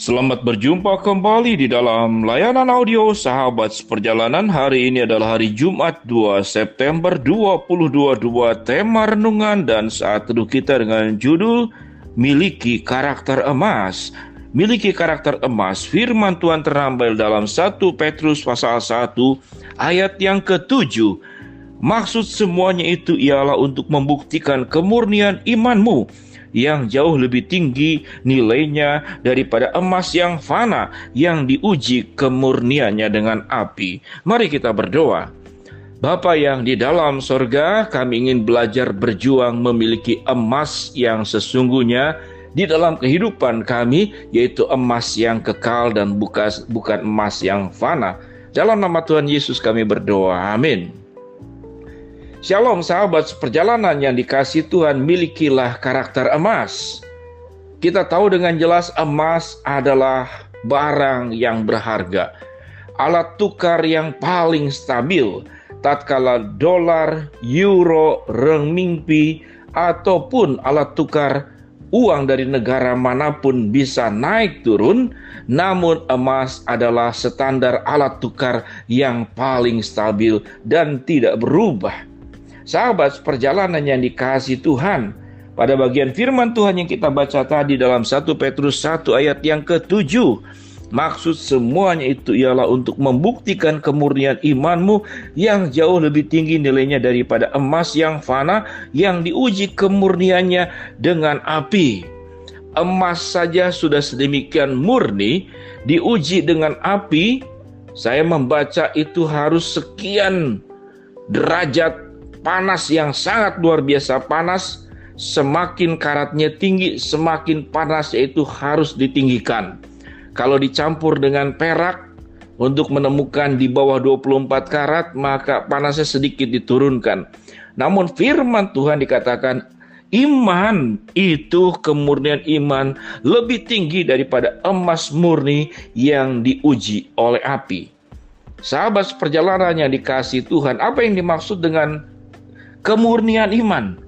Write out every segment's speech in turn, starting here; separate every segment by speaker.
Speaker 1: Selamat berjumpa kembali di dalam layanan audio Sahabat Seperjalanan. Hari ini adalah hari Jumat 2 September 2022. Tema renungan dan saat teduh kita dengan judul Miliki Karakter Emas. Miliki karakter emas. Firman Tuhan terambil dalam 1 Petrus pasal 1 ayat yang ke-7. Maksud semuanya itu ialah untuk membuktikan kemurnian imanmu yang jauh lebih tinggi nilainya daripada emas yang fana yang diuji kemurniannya dengan api. Mari kita berdoa. Bapa yang di dalam sorga, kami ingin belajar berjuang memiliki emas yang sesungguhnya di dalam kehidupan kami, yaitu emas yang kekal dan bukan emas yang fana. Dalam nama Tuhan Yesus kami berdoa, amin. Shalom sahabat seperjalanan yang dikasihi Tuhan, milikilah karakter emas. Kita tahu dengan jelas emas adalah barang yang berharga, alat tukar yang paling stabil. Tatkala dolar, euro, renminbi, ataupun alat tukar uang dari negara manapun bisa naik turun, namun emas adalah standar alat tukar yang paling stabil dan tidak berubah. Sahabat perjalanan yang dikasihi Tuhan, pada bagian firman Tuhan yang kita baca tadi dalam 1 Petrus 1 ayat yang ke-7, maksud semuanya itu ialah untuk membuktikan kemurnian imanmu yang jauh lebih tinggi nilainya daripada emas yang fana yang diuji kemurniannya dengan api. Emas saja sudah sedemikian murni, diuji dengan api. Saya membaca itu harus sekian derajat panas yang sangat luar biasa panas. Semakin karatnya tinggi, semakin panas, yaitu harus ditinggikan. Kalau dicampur dengan perak untuk menemukan di bawah 24 karat, maka panasnya sedikit diturunkan. Namun firman Tuhan dikatakan iman itu, kemurnian iman lebih tinggi daripada emas murni yang diuji oleh api. Sahabat seperjalanan yang dikasihi Tuhan, apa yang dimaksud dengan kemurnian iman?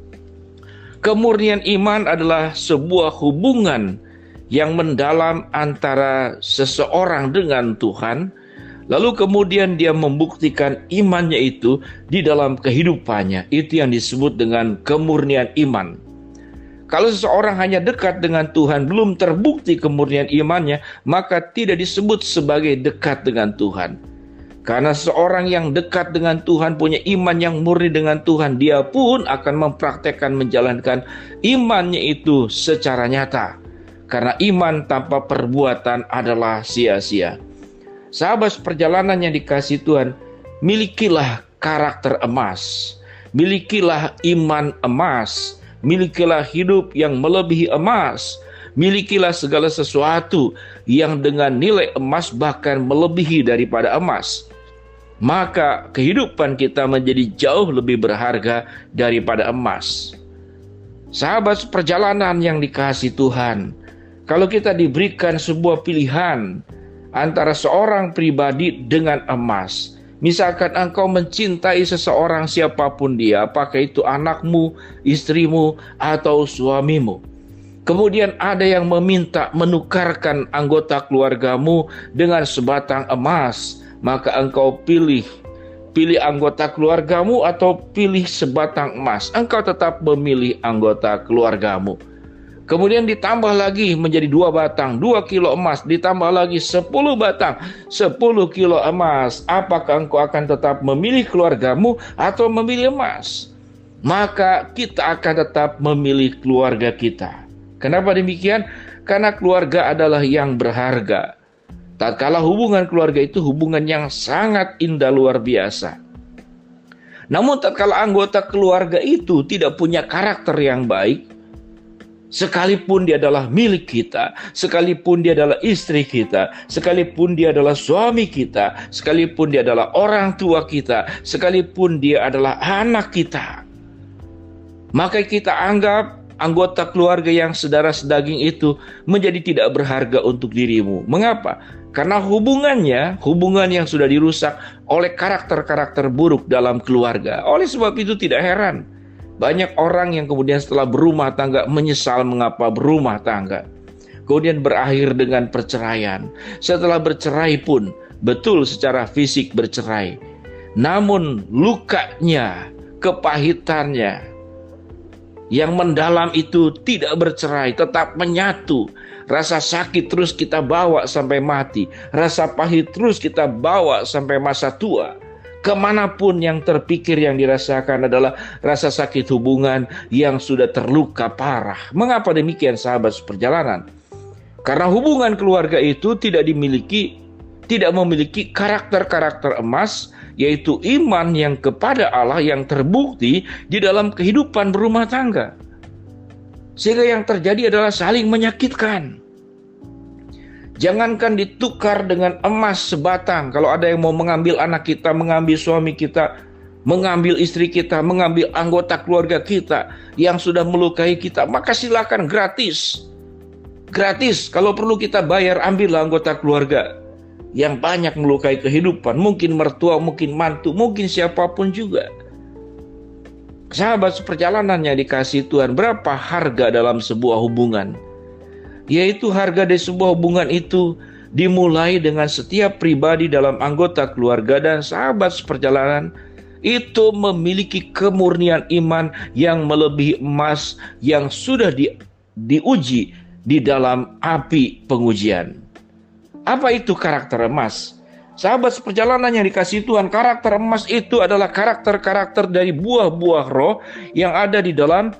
Speaker 1: Kemurnian iman adalah sebuah hubungan yang mendalam antara seseorang dengan Tuhan, lalu kemudian dia membuktikan imannya itu di dalam kehidupannya. Itu yang disebut dengan kemurnian iman. Kalau seseorang hanya dekat dengan Tuhan, belum terbukti kemurnian imannya, maka tidak disebut sebagai dekat dengan Tuhan. Karena seorang yang dekat dengan Tuhan, punya iman yang murni dengan Tuhan, dia pun akan mempraktekkan, menjalankan imannya itu secara nyata. Karena iman tanpa perbuatan adalah sia-sia. Sahabat perjalanan yang dikasihi Tuhan, milikilah karakter emas, milikilah iman emas, milikilah hidup yang melebihi emas, milikilah segala sesuatu yang dengan nilai emas bahkan melebihi daripada emas. Maka kehidupan kita menjadi jauh lebih berharga daripada emas. Sahabat perjalanan yang dikasihi Tuhan, kalau kita diberikan sebuah pilihan antara seorang pribadi dengan emas, misalkan engkau mencintai seseorang siapapun dia, apakah itu anakmu, istrimu, atau suamimu. Kemudian ada yang meminta menukarkan anggota keluargamu dengan sebatang emas, maka engkau pilih anggota keluargamu atau pilih sebatang emas. Engkau tetap memilih anggota keluargamu. Kemudian ditambah lagi menjadi 2 batang, 2 kilo emas, ditambah lagi 10 batang, 10 kilo emas. Apakah engkau akan tetap memilih keluargamu atau memilih emas? Maka kita akan tetap memilih keluarga kita. Kenapa demikian? Karena keluarga adalah yang berharga. Tatkala hubungan keluarga itu hubungan yang sangat indah luar biasa. Namun tatkala anggota keluarga itu tidak punya karakter yang baik, sekalipun dia adalah milik kita, sekalipun dia adalah istri kita, sekalipun dia adalah suami kita, sekalipun dia adalah orang tua kita, sekalipun dia adalah anak kita, maka kita anggap anggota keluarga yang saudara sedaging itu menjadi tidak berharga untuk dirimu. Mengapa? Karena hubungan yang sudah dirusak oleh karakter-karakter buruk dalam keluarga. Oleh sebab itu tidak heran banyak orang yang kemudian setelah berumah tangga menyesal mengapa berumah tangga. kemudian berakhir dengan perceraian. Setelah bercerai pun, betul secara fisik bercerai, namun lukanya, kepahitannya yang mendalam itu tidak bercerai, tetap menyatu. Rasa sakit terus kita bawa sampai mati, rasa pahit terus kita bawa sampai masa tua. Kemanapun yang terpikir yang dirasakan adalah rasa sakit hubungan yang sudah terluka parah. Mengapa demikian, sahabat seperjalanan? Karena hubungan keluarga itu tidak memiliki karakter-karakter emas, yaitu iman yang kepada Allah yang terbukti di dalam kehidupan berumah tangga. Sehingga yang terjadi adalah saling menyakitkan. Jangankan ditukar dengan emas sebatang. Kalau ada yang mau mengambil anak kita, mengambil suami kita, mengambil istri kita, mengambil anggota keluarga kita yang sudah melukai kita, maka silakan, gratis. Gratis, kalau perlu kita bayar, ambillah anggota keluarga yang banyak melukai kehidupan. Mungkin mertua, mungkin mantu, mungkin siapapun juga. Sahabat seperjalanan yang dikasihi Tuhan, berapa harga dalam sebuah hubungan? Yaitu harga dari sebuah hubungan itu dimulai dengan setiap pribadi dalam anggota keluarga dan sahabat seperjalanan itu memiliki kemurnian iman yang melebihi emas yang sudah diuji di dalam api pengujian. Apa itu karakter emas? Sahabat seperjalanan yang dikasihi Tuhan, karakter emas itu adalah karakter-karakter dari buah-buah roh yang ada di dalam,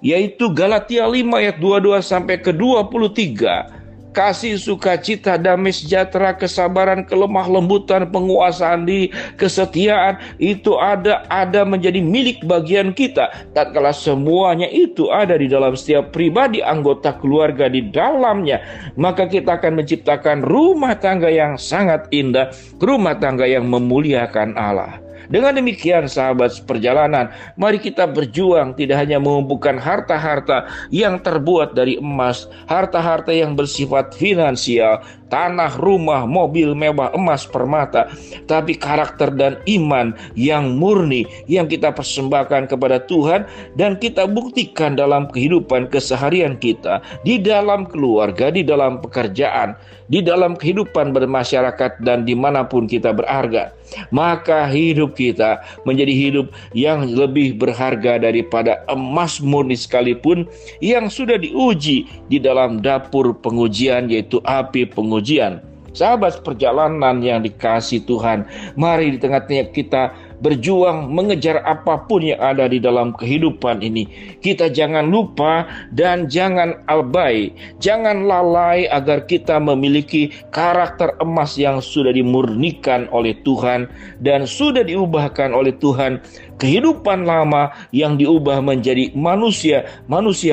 Speaker 1: yaitu Galatia 5 ayat 22 sampai ke 23. Kasih, sukacita, damai sejahtera, kesabaran, kelemah lembutan, penguasaan diri, kesetiaan itu ada menjadi milik bagian kita. Tatkala semuanya itu ada di dalam setiap pribadi anggota keluarga di dalamnya, maka kita akan menciptakan rumah tangga yang sangat indah, rumah tangga yang memuliakan Allah. Dengan demikian, sahabat seperjalanan, mari kita berjuang tidak hanya mengumpulkan harta-harta yang terbuat dari emas, harta-harta yang bersifat finansial, tanah, rumah, mobil mewah, emas, permata, tapi karakter dan iman yang murni yang kita persembahkan kepada Tuhan dan kita buktikan dalam kehidupan keseharian kita, di dalam keluarga, di dalam pekerjaan, di dalam kehidupan bermasyarakat dan dimanapun kita berada. Maka hidup kita menjadi hidup yang lebih berharga daripada emas murni sekalipun yang sudah diuji di dalam dapur pengujian, yaitu api pengujian. Sahabat perjalanan yang dikasihi Tuhan, mari di tengah-tengah kita berjuang mengejar apapun yang ada di dalam kehidupan ini. Kita jangan lupa dan jangan abai, jangan lalai agar kita memiliki karakter emas yang sudah dimurnikan oleh Tuhan dan sudah diubahkan oleh Tuhan. Kehidupan lama yang diubah menjadi manusia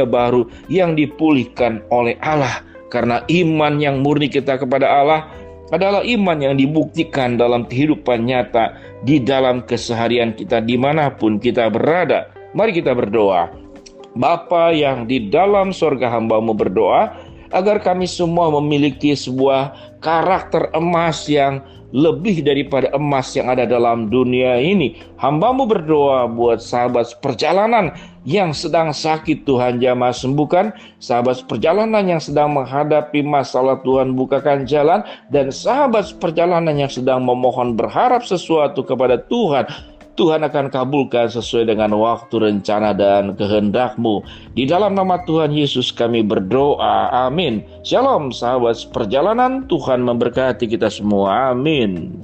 Speaker 1: baru yang dipulihkan oleh Allah. Karena iman yang murni kita kepada Allah adalah iman yang dibuktikan dalam kehidupan nyata di dalam keseharian kita dimanapun kita berada. Mari kita berdoa. Bapa yang di dalam sorga, hamba-Mu berdoa agar kami semua memiliki sebuah karakter emas yang lebih daripada emas yang ada dalam dunia ini. Hamba-Mu berdoa buat sahabat perjalanan yang sedang sakit, Tuhan jamah sembuhkan. Sahabat perjalanan yang sedang menghadapi masalah, Tuhan bukakan jalan. Dan sahabat perjalanan yang sedang memohon berharap sesuatu kepada Tuhan, Tuhan akan kabulkan sesuai dengan waktu, rencana, dan kehendak-Mu. Di dalam nama Tuhan Yesus kami berdoa. Amin. Shalom sahabat perjalanan, Tuhan memberkati kita semua. Amin.